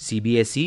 CBSE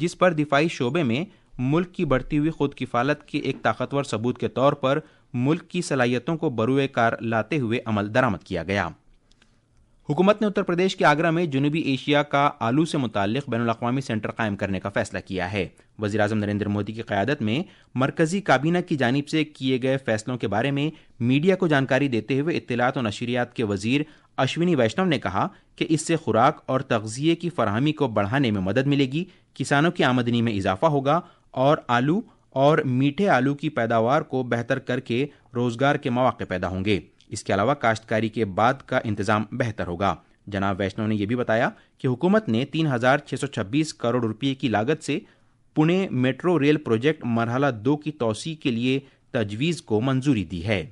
جس پر دفاعی شعبے میں ملک کی بڑھتی ہوئی خود کفالت کے ایک طاقتور ثبوت کے طور پر ملک کی صلاحیتوں کو بروئے کار لاتے ہوئے عمل درآمد کیا گیا۔ حکومت نے اتر پردیش کے آگرہ میں جنوبی ایشیا کا آلو سے متعلق بین الاقوامی سینٹر قائم کرنے کا فیصلہ کیا ہے۔ وزیر اعظم نریندر مودی کی قیادت میں مرکزی کابینہ کی جانب سے کیے گئے فیصلوں کے بارے میں میڈیا کو جانکاری دیتے ہوئے اطلاعات و نشریات کے وزیر اشونی ویشنو نے کہا کہ اس سے خوراک اور تغذیے کی فراہمی کو بڑھانے میں مدد ملے گی، کسانوں کی آمدنی میں اضافہ ہوگا اور آلو اور میٹھے آلو کی پیداوار کو بہتر کر کے روزگار کے مواقع پیدا ہوں گے۔ اس کے علاوہ کاشتکاری کے بعد کا انتظام بہتر ہوگا۔ جناب ویشنو نے یہ بھی بتایا کہ حکومت نے 3,626 کروڑ روپے کی لاگت سے پونے میٹرو ریل پروجیکٹ مرحلہ 2 کی توسیع کے لیے تجویز کو منظوری دی ہے۔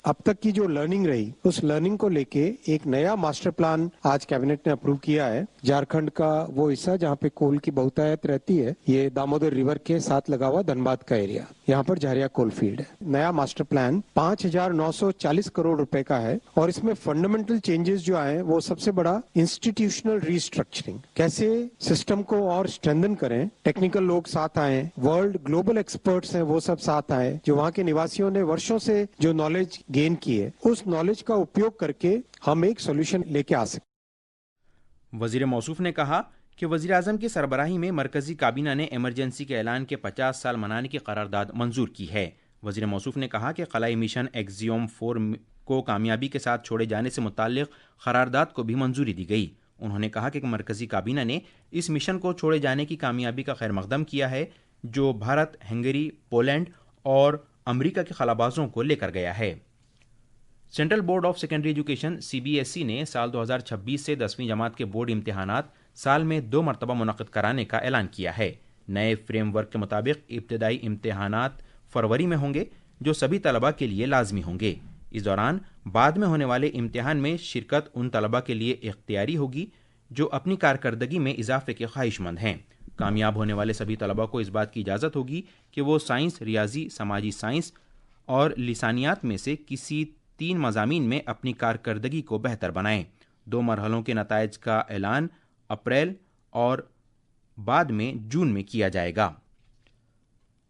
اب تک کی جو لرننگ رہی اس لرننگ کو لے کے ایک نیا ماسٹر پلان آج کیبنٹ نے اپروو کیا ہے۔ جھارکھنڈ کا وہ حصہ جہاں پہ کول کی بہتایت رہتی ہے، یہ دامودر ریور کے ساتھ لگا ہوا دھنباد کا ایریا، یہاں پر جھاریا کول فیلڈ ہے۔ نیا ماسٹر پلان 5,940 کروڑ روپے کا ہے اور اس میں فنڈامنٹل چینجز جو آئے وہ سب سے بڑا انسٹیٹیوشنل ریسٹرکچرنگ، کیسے سسٹم کو اور اسٹرینتھن کریں، ٹیکنیکل لوگ ساتھ آئیں، ورلڈ گلوبل ایکسپرٹس ہیں وہ سب ساتھ آئیں، جو وہاں کے نواسیوں نے ورشوں سے جو نالج گین کی ہے اس نالج کا اپیوگ کر کے ہم ایک سولوشن لے کے آ سکتے۔ وزیر موصوف نے کہا کہ وزیر اعظم کی سربراہی میں مرکزی کابینہ نے ایمرجنسی کے اعلان کے 50 سال منانے کی قرارداد منظور کی ہے۔ وزیر موصوف نے کہا کہ خلائی مشن ایکزیوم 4 کو کامیابی کے ساتھ چھوڑے جانے سے متعلق قرارداد کو بھی منظوری دی گئی۔ انہوں نے کہا کہ مرکزی کابینہ نے اس مشن کو چھوڑے جانے کی کامیابی کا خیر مقدم کیا ہے جو بھارت، ہنگری، پولینڈ اور امریکہ کے خلابازوں کو لے کر گیا ہے۔ Central board of secondary education CBSE نے سال 2026 سے 10ویں جماعت کے بورڈ امتحانات سال میں 2 مرتبہ منعقد کرانے کا اعلان کیا ہے۔ نئے فریم ورک کے مطابق ابتدائی امتحانات فروری میں ہوں گے جو سبھی طلباء کے لیے لازمی ہوں گے۔ اس دوران بعد میں ہونے والے امتحان میں شرکت ان طلباء کے لیے اختیاری ہوگی جو اپنی کارکردگی میں اضافے کے خواہش مند ہیں۔ کامیاب ہونے والے سبھی طلباء کو اس بات کی اجازت ہوگی کہ وہ سائنس، ریاضی، سماجی سائنس اور لسانیات میں سے کسی 3 مضامین میں اپنی کارکردگی کو بہتر بنائیں۔ 2 مرحلوں کے نتائج کا اعلان اپریل اور بعد میں جون میں کیا جائے گا۔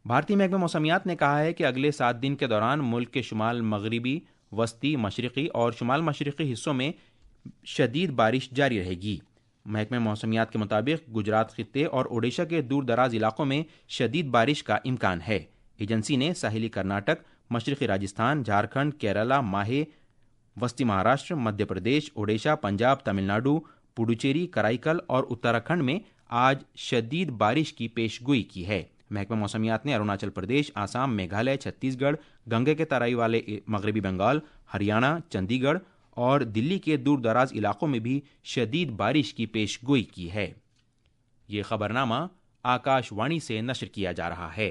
بھارتی محکمہ موسمیات نے کہا ہے کہ اگلے 7 دن کے دوران ملک کے شمال مغربی، وسطی، مشرقی اور شمال مشرقی حصوں میں شدید بارش جاری رہے گی۔ محکمہ موسمیات کے مطابق گجرات خطے اور اوڈیشہ کے دور دراز علاقوں میں شدید بارش کا امکان ہے۔ ایجنسی نے ساحلی کرناٹک، مشرقی راجستھان، جھارکھنڈ، کیرالہ، ماہے، وسطی مہاراشٹر، مدھیہ پردیش، اوڈیشہ، پنجاب، تمل ناڈو، پڈوچیری، کرائی اور اتراکھنڈ میں آج شدید بارش کی پیش گوئی کی ہے۔ محکمہ موسمیات نے اروناچل پردیش، آسام، میگھالیہ، چھتیس گڑھ، گنگا کے ترائی والے مغربی بنگال، ہریانہ، چندی گڑھ اور دلی کے دور دراز علاقوں میں بھی شدید بارش کی پیش گوئی کی ہے۔ یہ خبرنامہ آکاش وانی سے نشر کیا جا رہا ہے۔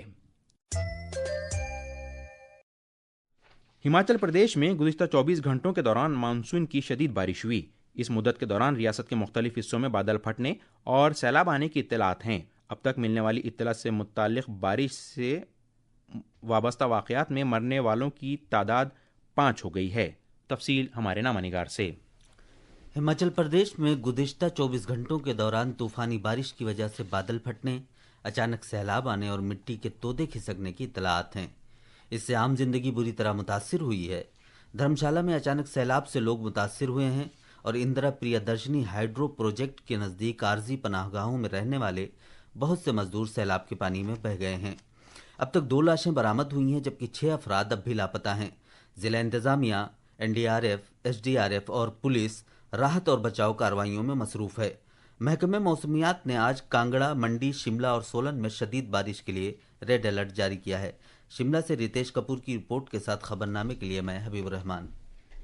ہماچل پردیش میں گزشتہ 24 گھنٹوں کے دوران مانسون کی شدید بارش ہوئی۔ اس مدت کے دوران ریاست کے مختلف حصوں میں بادل پھٹنے اور سیلاب آنے کی اطلاعات ہیں۔ اب تک ملنے والی اطلاع سے متعلق بارش سے وابستہ واقعات میں مرنے والوں کی تعداد 5 ہو گئی ہے۔ تفصیل ہمارے نامہ نگار سے۔ ہماچل پردیش میں گزشتہ 24 گھنٹوں کے دوران طوفانی بارش کی وجہ سے بادل پھٹنے، اچانک سیلاب آنے اور مٹی کے تودے کھسکنے کی اطلاعات ہیں۔ اس سے عام زندگی بری طرح متاثر ہوئی ہے۔ دھرمشالہ میں اچانک سیلاب سے لوگ متاثر ہوئے ہیں اور اندرا پریادرشنی ہائیڈرو پروجیکٹ کے نزدیک عارضی پناہ گاہوں میں رہنے والے بہت سے مزدور سیلاب کے پانی میں بہہ گئے ہیں۔ اب تک 2 لاشیں برآمد ہوئی ہیں جبکہ 6 افراد اب بھی لاپتہ ہیں۔ ضلع انتظامیہ، NDRF، SDRF اور پولیس راحت اور بچاؤ کارروائیوں میں مصروف ہے۔ محکمہ موسمیات نے آج کانگڑا، منڈی، شملہ اور سولن میں شدید بارش کے لیے ریڈ الرٹ جاری کیا ہے۔ شملہ سے ریتیش کپور کی رپورٹ کے ساتھ خبرنامے کے لیے میں حبیب الرحمان۔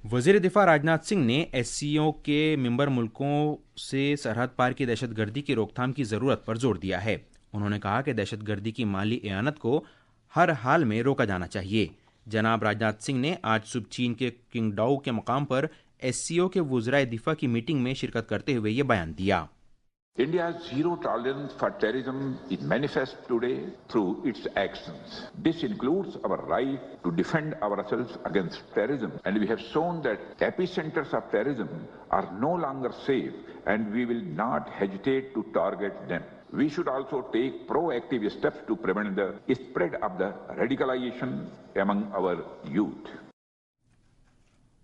وزیر دفاع راجناتھ سنگھ نے SCO کے ممبر ملکوں سے سرحد پار کی دہشت گردی کی روک تھام کی ضرورت پر زور دیا ہے۔ انہوں نے کہا کہ دہشت گردی کی مالی اعانت کو ہر حال میں روکا جانا چاہیے۔ جناب راجناتھ سنگھ نے آج صبح چین کے قنگڈاؤ کے مقام پر SCO کے وزرائے دفاع کی میٹنگ میں شرکت کرتے ہوئے یہ بیان دیا۔ India's zero tolerance for terrorism is manifest today through its actions. This includes our right to defend ourselves against terrorism, and we have shown that epicenters of terrorism are no longer safe, and we will not hesitate to target them. We should also take proactive steps to prevent the spread of the radicalization among our youth.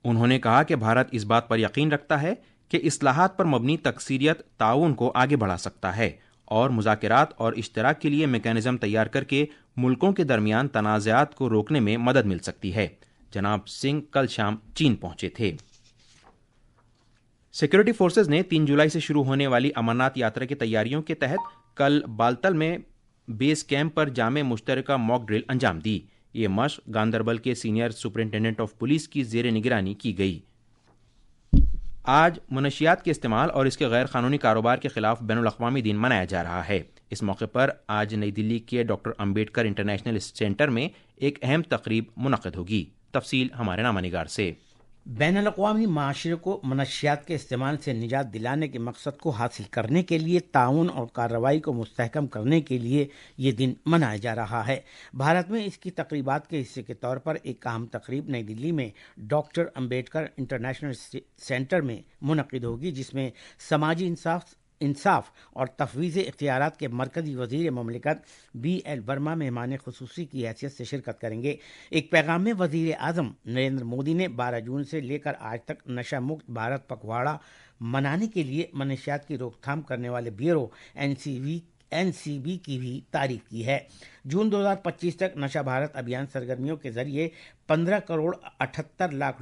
انہوں نے کہا کہ بھارت اس بات پر یقین رکھتا ہے کہ اصلاحات پر مبنی تکثیریت تعاون کو آگے بڑھا سکتا ہے اور مذاکرات اور اشتراک کے لیے میکانزم تیار کر کے ملکوں کے درمیان تنازعات کو روکنے میں مدد مل سکتی ہے. جناب سنگھ کل شام چین پہنچے تھے. سیکورٹی فورسز نے 3 جولائی سے شروع ہونے والی امرناتھ یاترا کی تیاریوں کے تحت کل بالتل میں بیس کیمپ پر جامع مشترکہ موک ڈرل انجام دی. یہ مشق گاندربل کے سینئر سپرنٹینڈنٹ آف پولیس کی زیر نگرانی کی گئی. آج منشیات کے استعمال اور اس کے غیر قانونی کاروبار کے خلاف بین الاقوامی دن منایا جا رہا ہے. اس موقع پر آج نئی دلی کے ڈاکٹر امبیڈکر انٹرنیشنل سینٹر میں ایک اہم تقریب منعقد ہوگی. تفصیل ہمارے نامہ نگار سے. بین الاقوامی معاشرے کو منشیات کے استعمال سے نجات دلانے کے مقصد کو حاصل کرنے کے لیے تعاون اور کارروائی کو مستحکم کرنے کے لیے یہ دن منایا جا رہا ہے. بھارت میں اس کی تقریبات کے حصے کے طور پر ایک اہم تقریب نئی دلی میں ڈاکٹر امبیڈکر انٹرنیشنل سینٹر میں منعقد ہوگی، جس میں سماجی انصاف اور تفویض اختیارات کے مرکزی وزیر مملکت بی ایل ورما مہمان خصوصی کی حیثیت سے شرکت کریں گے. ایک پیغام میں وزیر اعظم نریندر مودی نے 12 جون سے لے کر آج تک نشہ مکت بھارت پکواڑا منانے کے لیے منشیات کی روک تھام کرنے والے بیورو NCB کی بھی تعریف کی ہے. جون 2025 تک نشہ بھارت ابھیان سرگرمیوں کے ذریعے 15 کروڑ 78 لاکھ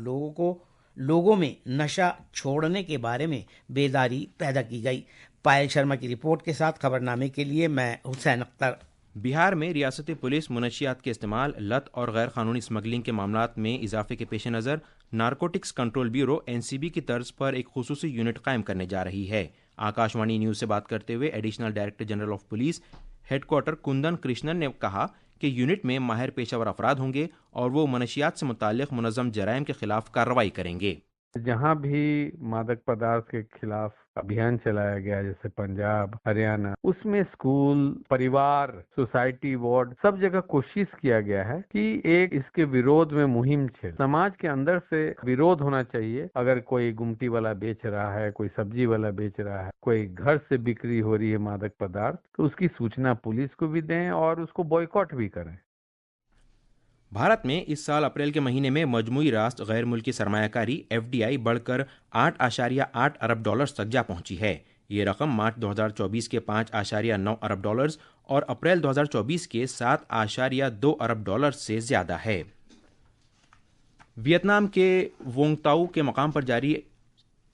لوگوں میں نشہ چھوڑنے کے بارے میں بیداری پیدا کی گئی. پائل شرما کی رپورٹ کے ساتھ خبرنامے کے لیے میں حسین اختر. بہار میں ریاستی پولیس منشیات کے استعمال، لت اور غیر قانونی اسمگلنگ کے معاملات میں اضافے کے پیش نظر نارکوٹکس کنٹرول بیورو NCB کی طرز پر ایک خصوصی یونٹ قائم کرنے جا رہی ہے. آکاش وانی نیوز سے بات کرتے ہوئے additional director general of police head quarter Kundan Krishnan نے کہا کہ یونٹ میں ماہر پیشہ ور افراد ہوں گے اور وہ منشیات سے متعلق منظم جرائم کے خلاف کارروائی کریں گے. جہاں بھی مادک پدارتھ کے خلاف ابھیان چلایا گیا جیسے پنجاب، ہریانہ، اس میں اسکول، پریوار، سوسائٹی، وارڈ سب جگہ کوشش کیا گیا ہے کہ ایک اس کے ویرودھ میں مہم چل. سماج کے اندر سے ویرودھ ہونا چاہیے. اگر کوئی گمٹی والا بیچ رہا ہے، کوئی سبزی والا بیچ رہا ہے، کوئی گھر سے بکری ہو رہی ہے مادک پدارتھ، تو اس کی سوچنا پولیس کو بھی دیں اور اس کو بوائیکاٹ بھی کریں. بھارت میں اس سال اپریل کے مہینے میں مجموعی راست غیر ملکی سرمایہ کاری FDI بڑھ کر $8.8 ارب تک جا پہنچی ہے. یہ رقم مارچ 2024 کے $5.9 ارب اور اپریل 2024 کے $7.2 ارب سے زیادہ ہے. ویتنام کے وونگ تاؤ کے مقام پر جاری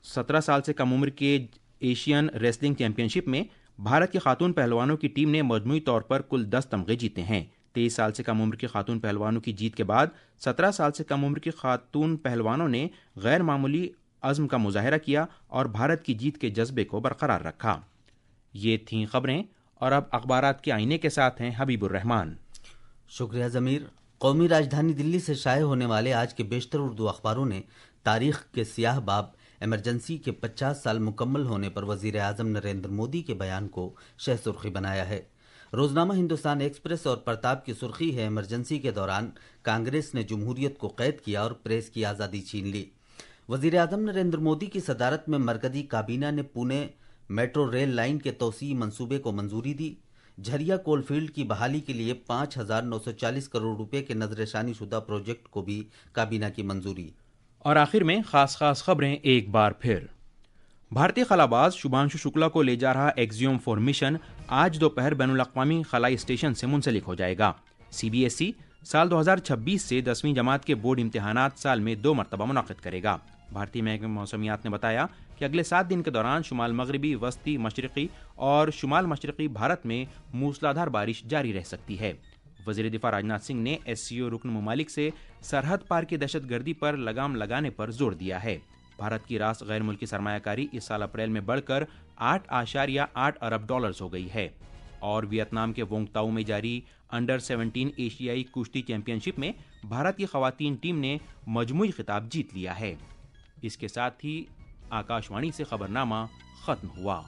17 سال سے کم عمر کے ایشین ریسلنگ چیمپئن شپ میں بھارت کی خاتون پہلوانوں کی ٹیم نے مجموعی طور پر کل 10 تمغے جیتے ہیں. 23 سال سے کم عمر کی خاتون پہلوانوں کی جیت کے بعد 17 سال سے کم عمر کی خاتون پہلوانوں نے غیر معمولی عزم کا مظاہرہ کیا اور بھارت کی جیت کے جذبے کو برقرار رکھا. یہ تھیں خبریں اور اب اخبارات کے آئینے کے ساتھ ہیں حبیب الرحمان. شکریہ ضمیر. قومی راجدھانی دلی سے شائع ہونے والے آج کے بیشتر اردو اخباروں نے تاریخ کے سیاہ باب ایمرجنسی کے 50 سال مکمل ہونے پر وزیر اعظم نریندر مودی کے بیان کو شہ سرخی بنایا ہے. روزنامہ ہندوستان ایکسپریس اور پرتاپ کی سرخی ہے ایمرجنسی کے دوران کانگریس نے جمہوریت کو قید کیا اور پریس کی آزادی چھین لی. وزیر اعظم نریندر مودی کی صدارت میں مرکزی کابینہ نے پونے میٹرو ریل لائن کے توسیعی منصوبے کو منظوری دی. جھریا کول فیلڈ کی بحالی کے لیے 5,940 کروڑ روپے کے نظر ثانی شدہ پروجیکٹ کو بھی کابینہ کی منظوری. اور آخر میں خاص خبریں ایک بار پھر. بھارتی خلا باز شبھانشو شکلا کو لے جا رہا ایکزیوم 4 مشن آج دوپہر بین الاقوامی خلائی اسٹیشن سے منسلک ہو جائے گا. CBSE سال 2026 سے 10ویں جماعت کے بورڈ امتحانات سال میں 2 مرتبہ منعقد کرے گا. بھارتی محکمہ موسمیات نے بتایا کہ اگلے 7 دن کے دوران شمال مغربی، وسطی مشرقی اور شمال مشرقی بھارت میں موسلادھار بارش جاری رہ سکتی ہے. وزیر دفاع راجناتھ سنگھ نے SCO رکن ممالک سے سرحد پار کی دہشت گردی پر لگام لگانے پر زور دیا ہے. بھارت کی راست غیر ملکی سرمایہ کاری اس سال اپریل میں بڑھ کر $8.8 ارب ہو گئی ہے. اور ویتنام کے وونگ تاؤ میں جاری انڈر 17 ایشیائی کشتی چیمپئن شپ میں بھارت کی خواتین ٹیم نے مجموعی خطاب جیت لیا ہے. اس کے ساتھ ہی آکاش وانی سے خبرنامہ ختم ہوا.